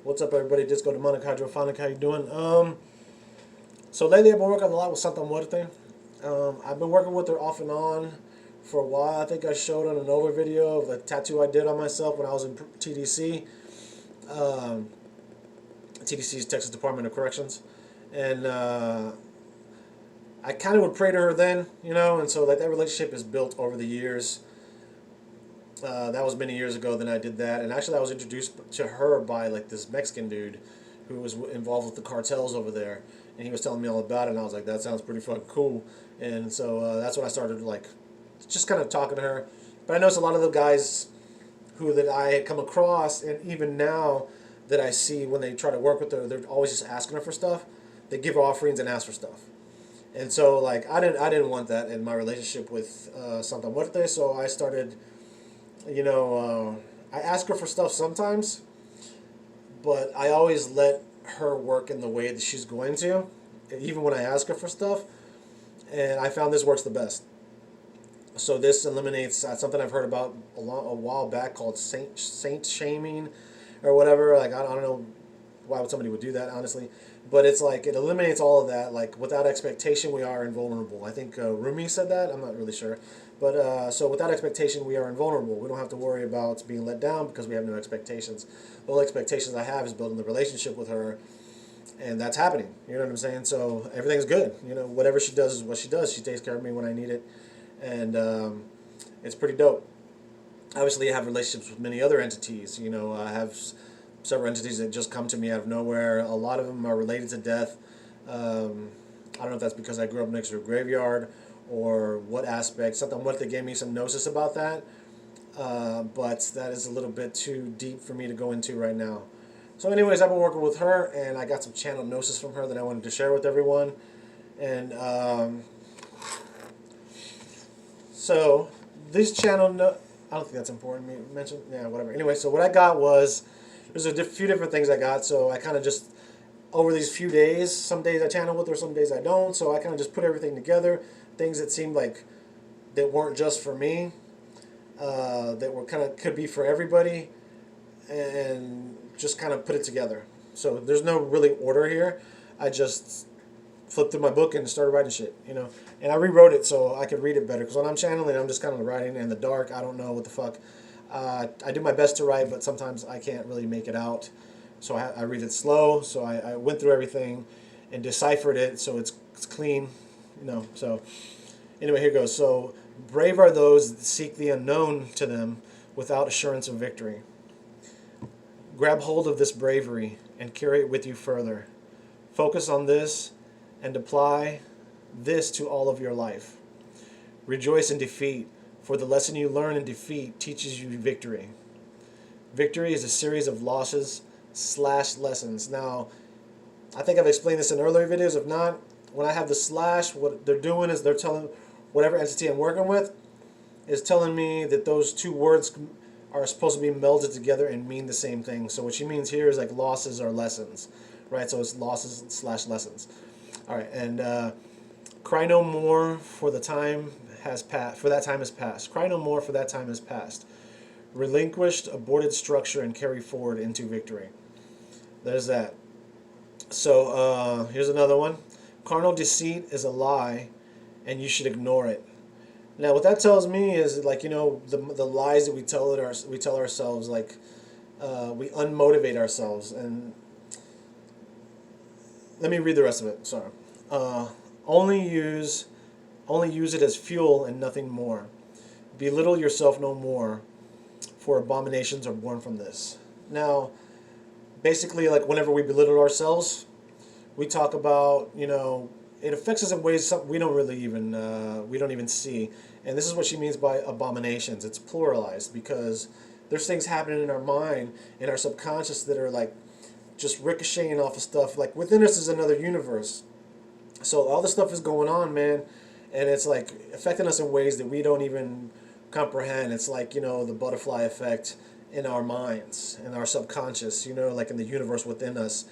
What's up, everybody? Disco Demonic Hydrophonic. How you doing? So lately I've been working a lot with Santa Muerte. I've been working with her off and on for a while. I think I showed on an over video of the tattoo I did on myself when I was in TDC. Um, TDC is Texas Department of Corrections, and I kind of would pray to her then, and so like that relationship is built over the years. That was many years ago. Then I did that, and actually I was introduced to her by like this Mexican dude who was involved with the cartels over there, and he was telling me all about it. And I was like, that sounds pretty fucking cool. And so that's when I started like just kind of talking to her. But I noticed a lot of the guys that I had come across, and even now that I see when they try to work with her, they're always just asking her for stuff. They give her offerings and ask for stuff. And so like I didn't want that in my relationship with Santa Muerte, so I started. I ask her for stuff sometimes, but I always let her work in the way that she's going to, even when I ask her for stuff. And I found this works the best. So this eliminates something I've heard about a while back called saint shaming, or whatever. Like I don't know why somebody would do that, honestly, but it's like it eliminates all of that. Like without expectation, we are invulnerable. I think Rumi said that. I'm not really sure, but so without expectation, we are invulnerable. We don't have to worry about being let down because we have no expectations. The only expectations I have is building the relationship with her, and that's happening. You know what I'm saying? So everything's good. Whatever she does is what she does. She takes care of me when I need it, and it's pretty dope. Obviously, I have relationships with many other entities. I have several entities that just come to me out of nowhere. A lot of them are related to death. I don't know if that's because I grew up next to a graveyard or what aspect. Something what they gave me some gnosis about that, but that is a little bit too deep for me to go into right now. So anyways, I've been working with her, and I got some channel gnosis from her that I wanted to share with everyone. And so this channel, I don't think that's important to mention. Yeah, whatever. Anyway, so what I got was, there's a few different things I got. So I kind of just, over these few days, some days I channel with her, some days I don't. So I kind of just put everything together, things that seemed like that weren't just for me, that were kind of could be for everybody, and just kind of put it together. So there's no really order here. I just flipped through my book and started writing shit, And I rewrote it so I could read it better. Because when I'm channeling, I'm just kind of writing in the dark. I don't know what the fuck. I do my best to write, but sometimes I can't really make it out. So I read it slow. So I went through everything and deciphered it so it's clean, So anyway, here goes. So brave are those that seek the unknown to them without assurance of victory. Grab hold of this bravery and carry it with you further. Focus on this and apply this to all of your life. Rejoice in defeat, for the lesson you learn in defeat teaches you victory. Victory is a series of losses/lessons. Now, I think I've explained this in earlier videos. If not, when I have the slash, what they're doing is they're telling whatever entity I'm working with is telling me that those two words are supposed to be melded together and mean the same thing. So what she means here is like losses or lessons, right? So it's losses/lessons. All right, and cry no more, for the time has passed. For that time has passed. Cry no more, for that time has passed. Relinquished aborted structure and carry forward into victory. There's that. So here's another one. Carnal deceit is a lie, and you should ignore it. Now, what that tells me is like the lies that we tell ourselves, like we unmotivate ourselves. And let me read the rest of it. Sorry. Only use it as fuel and nothing more. Belittle yourself no more, for abominations are born from this. Now, basically, like whenever we belittle ourselves, we talk about it affects us in ways we don't even see. And this is what she means by abominations. It's pluralized because there's things happening in our mind, in our subconscious that are like just ricocheting off of stuff. Like within us is another universe. So all this stuff is going on, man, and it's like affecting us in ways that we don't even comprehend. It's like, the butterfly effect in our minds, in our subconscious, like in the universe within us.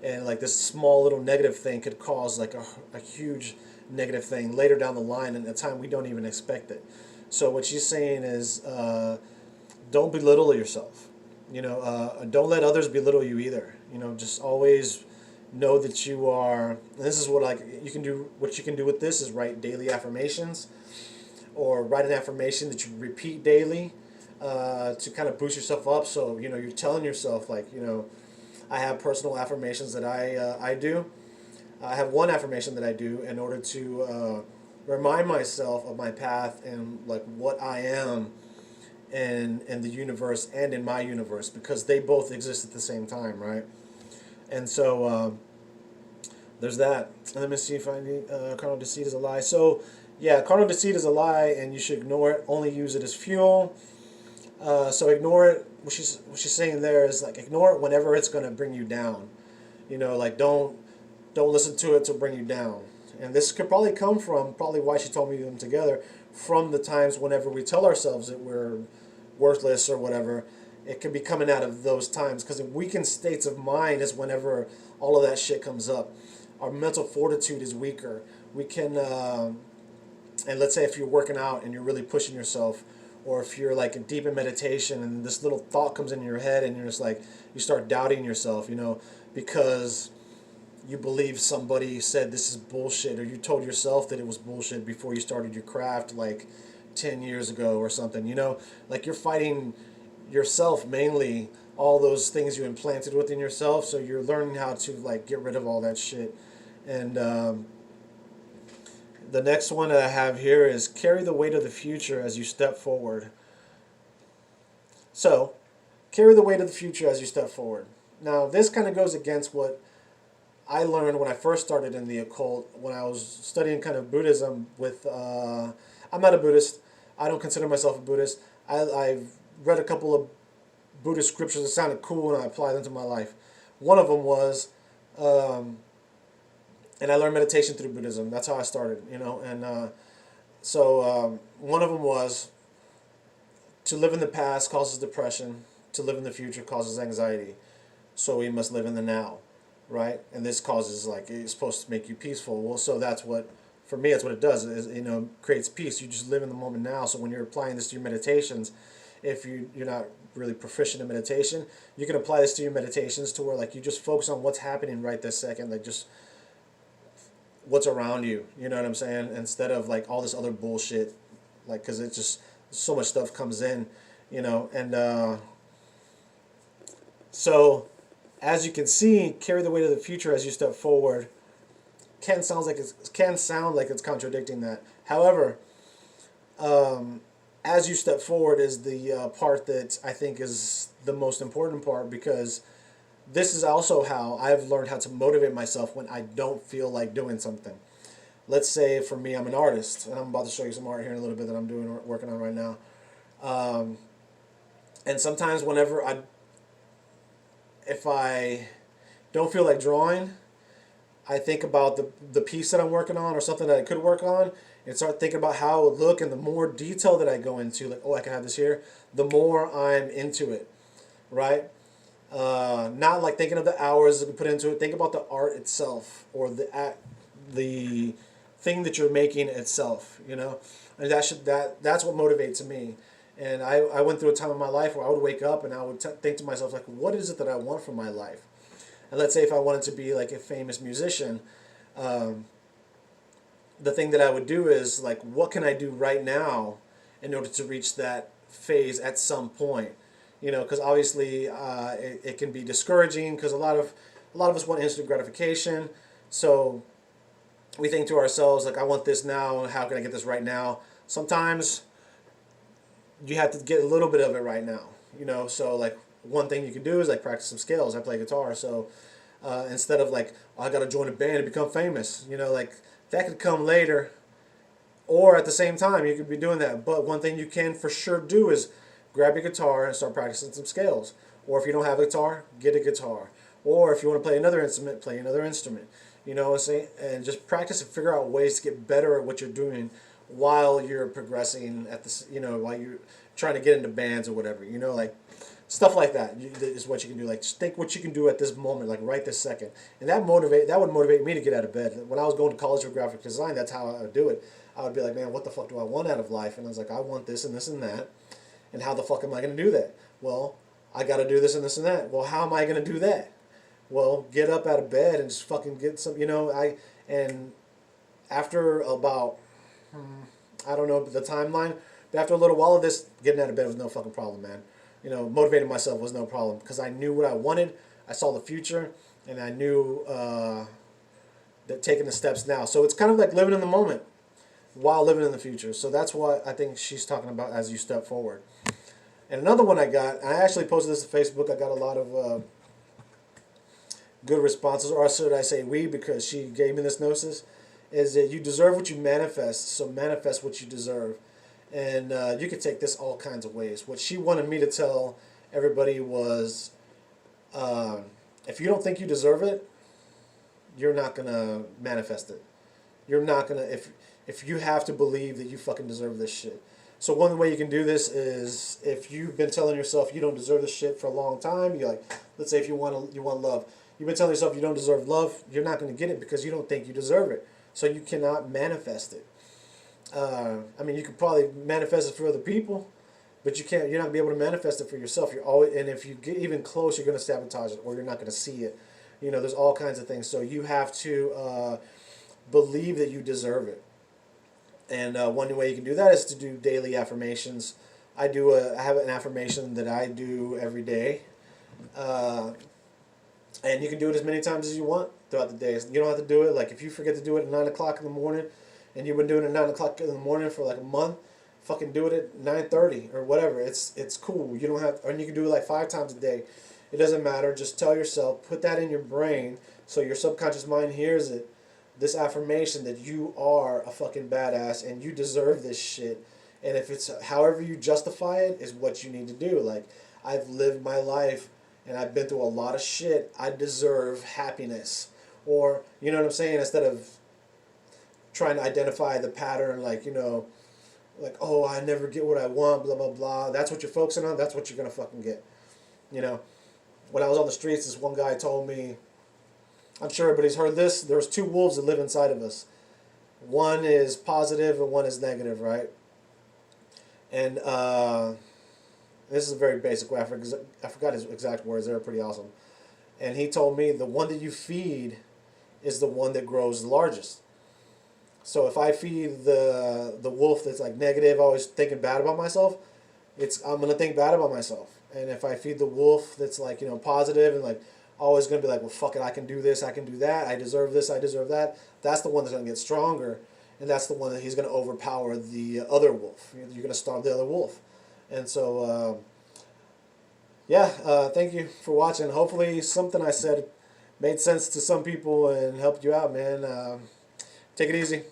And like this small little negative thing could cause like a huge negative thing later down the line and at a time we don't even expect it. So what she's saying is don't belittle yourself. Don't let others belittle you either. Just always know that you are. And this is what like you can do. What you can do with this is write daily affirmations, or write an affirmation that you repeat daily, to kind of boost yourself up. So you're telling yourself like I have personal affirmations that I do. I have one affirmation that I do in order to remind myself of my path and like what I am in the universe and in my universe, because they both exist at the same time, right? And so there's that. And let me see if I need carnal deceit is a lie. So yeah, carnal deceit is a lie, and you should ignore it. Only use it as fuel. So ignore it. What she's saying there is like ignore it whenever it's going to bring you down. Like don't listen to it to bring you down. And this could probably come from probably why she told me them together, from the times whenever we tell ourselves that we're worthless or whatever. It could be coming out of those times, because in weakened states of mind is whenever all of that shit comes up. Our mental fortitude is weaker. We can, and let's say if you're working out and you're really pushing yourself, or if you're like deep in meditation and this little thought comes in your head and you're just like, you start doubting yourself, because you believe somebody said this is bullshit, or you told yourself that it was bullshit before you started your craft like 10 years ago or something, like you're fighting yourself mainly, all those things you implanted within yourself. So you're learning how to like get rid of all that shit. And the next one that I have here is carry the weight of the future as you step forward. So carry the weight of the future as you step forward. Now this kind of goes against what I learned when I first started in the occult, when I was studying kind of Buddhism with, I'm not a Buddhist. I don't consider myself a Buddhist. I've read a couple of Buddhist scriptures that sounded cool and I applied them to my life. One of them was, and I learned meditation through Buddhism. That's how I started, and so one of them was, to live in the past causes depression, to live in the future causes anxiety. So we must live in the now. Right? And this causes like it's supposed to make you peaceful. Well, so that's what, for me, that's what it does. Is creates peace. You just live in the moment now. So when you're applying this to your meditations, if you're not really proficient in meditation, you can apply this to your meditations to where like you just focus on what's happening right this second, like just what's around you. You know what I'm saying? Instead of like all this other bullshit, like because it's just so much stuff comes in, and so. As you can see, carry the weight of the future as you step forward. Can sound like it's contradicting that. However, as you step forward is the part that I think is the most important part, because this is also how I've learned how to motivate myself when I don't feel like doing something. Let's say for me, I'm an artist, and I'm about to show you some art here in a little bit that I'm working on right now. And sometimes if I don't feel like drawing, I think about the piece that I'm working on or something that I could work on, and start thinking about how it would look. And the more detail that I go into, like, oh, I can have this here, the more I'm into it, right? Not like thinking of the hours that we put into it. Think about the art itself, or the thing that you're making itself, and that's what motivates me. And I went through a time in my life where I would wake up and I would think to myself, like, what is it that I want from my life? And let's say if I wanted to be like a famous musician, the thing that I would do is, like, what can I do right now in order to reach that phase at some point? Because obviously it can be discouraging, because a lot of us want instant gratification. So we think to ourselves, like, I want this now, how can I get this right now? Sometimes you have to get a little bit of it right now, so like one thing you can do is like practice some scales. I play guitar, so instead of like, oh, I gotta join a band and become famous, like that could come later, or at the same time you could be doing that. But one thing you can for sure do is grab your guitar and start practicing some scales. Or if you don't have a guitar, get a guitar. Or if you want to play another instrument, play another instrument. And just practice and figure out ways to get better at what you're doing while you're progressing at this, while you're trying to get into bands or whatever, like stuff like that is what you can do. Like, just think what you can do at this moment, like right this second, and that would motivate me to get out of bed. When I was going to college for graphic design, that's how I would do it. I would be like, man, what the fuck do I want out of life? And I was like, I want this and this and that, and how the fuck am I going to do that? Well, I got to do this and this and that. Well, how am I going to do that? Well, get up out of bed and just fucking get some, and after about, I don't know the timeline, but after a little while of this, getting out of bed was no fucking problem, man. Motivating myself was no problem because I knew what I wanted. I saw the future, and I knew that taking the steps now. So it's kind of like living in the moment while living in the future. So that's what I think she's talking about as you step forward. And another one I got, I actually posted this to Facebook. I got a lot of good responses, or should I say we, because she gave me this gnosis, is that you deserve what you manifest, so manifest what you deserve. And you could take this all kinds of ways. What she wanted me to tell everybody was, if you don't think you deserve it, you're not going to manifest it. You're not going to, if you have to believe that you fucking deserve this shit. So one way you can do this is if you've been telling yourself you don't deserve this shit for a long time, you're like, let's say if you want love, you've been telling yourself you don't deserve love, you're not going to get it because you don't think you deserve it. So you cannot manifest it. I mean, you could probably manifest it for other people, but you're not going to be able to manifest it for yourself. And if you get even close, you're going to sabotage it, or you're not going to see it. There's all kinds of things. So you have to believe that you deserve it. And one way you can do that is to do daily affirmations. I have an affirmation that I do every day. And you can do it as many times as you want throughout the day. You don't have to do it. Like if you forget to do it at 9 o'clock in the morning, and you've been doing it at 9 o'clock in the morning for like a month, fucking do it at 9:30 or whatever. It's cool. You don't have, and you can do it like 5 times a day. It doesn't matter. Just tell yourself, put that in your brain so your subconscious mind hears it. This affirmation that you are a fucking badass and you deserve this shit. And if it's however you justify it is what you need to do. Like, I've lived my life and I've been through a lot of shit. I deserve happiness. Or, you know what I'm saying? Instead of trying to identify the pattern, like, oh, I never get what I want, blah, blah, blah. That's what you're focusing on. That's what you're going to fucking get. When I was on the streets, this one guy told me, I'm sure everybody's heard this, there's 2 wolves that live inside of us. One is positive and one is negative, right? And this is a very basic way. I forgot his exact words. They were pretty awesome. And he told me the one that you feed is the one that grows the largest. So if I feed the wolf that's like negative, always thinking bad about myself, I'm gonna think bad about myself. And if I feed the wolf that's like positive and like always gonna be like, well, fuck it, I can do this, I can do that, I deserve this, I deserve that. That's the one that's gonna get stronger, and that's the one that he's gonna overpower the other wolf. You're gonna starve the other wolf. And so, thank you for watching. Hopefully, something I said made sense to some people and helped you out, man. Take it easy.